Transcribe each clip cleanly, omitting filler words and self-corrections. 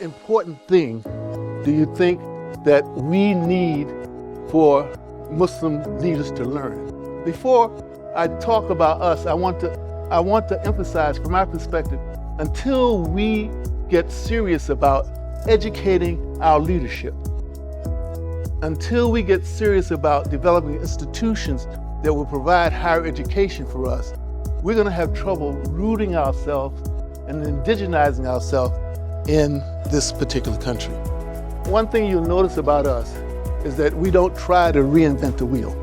important thing do you think that we need for Muslim leaders to learn? Before I talk about us, I want to emphasize from our perspective, until we get serious about educating our leadership, until we get serious about developing institutions that will provide higher education for us, we're going to have trouble rooting ourselves and indigenizing ourselves in this particular country. One thing you'll notice about us is that we don't try to reinvent the wheel.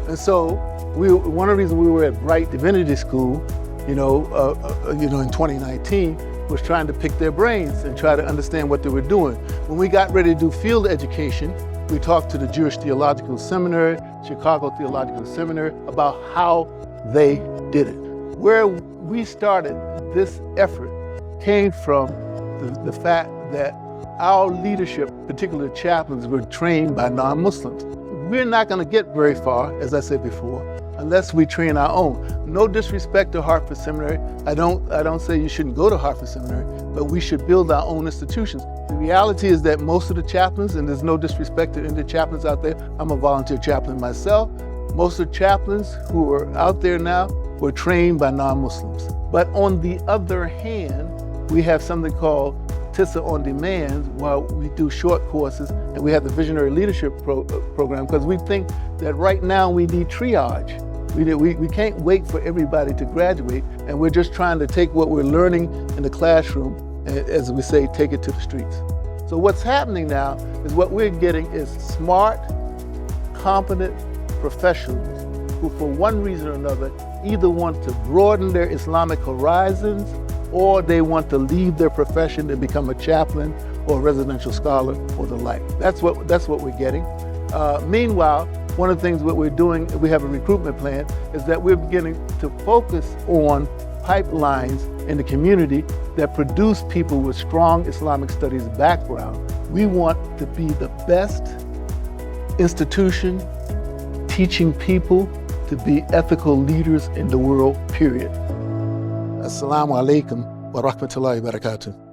And so one of the reasons we were at Bright Divinity School, in 2019, was trying to pick their brains and try to understand what they were doing. When we got ready to do field education, we talked to the Jewish Theological Seminary, Chicago Theological Seminary, about how they did it. Where we started this effort came from the fact that our leadership, particularly chaplains, were trained by non-Muslims. We're not going to get very far, as I said before, unless we train our own. No disrespect to Hartford Seminary. I don't say you shouldn't go to Hartford Seminary, but we should build our own institutions. The reality is that most of the chaplains, and there's no disrespect to any of the chaplains out there, I'm a volunteer chaplain myself, most of the chaplains who are out there now were trained by non-Muslims. But on the other hand, we have something called TISA on demand, while we do short courses, and we have the Visionary Leadership Program, because we think that right now we need triage. We can't wait for everybody to graduate, and we're just trying to take what we're learning in the classroom, and, as we say, take it to the streets. So what's happening now is what we're getting is smart, competent professionals who, for one reason or another, either want to broaden their Islamic horizons, or they want to leave their profession and become a chaplain or a residential scholar or the like. That's what we're getting. Meanwhile, one of the things what we're doing, we have a recruitment plan, is that we're beginning to focus on pipelines in the community that produce people with strong Islamic studies background. We want to be the best institution teaching people to be ethical leaders in the world, period. Assalamu alaikum wa rahmatullahi wa barakatuh.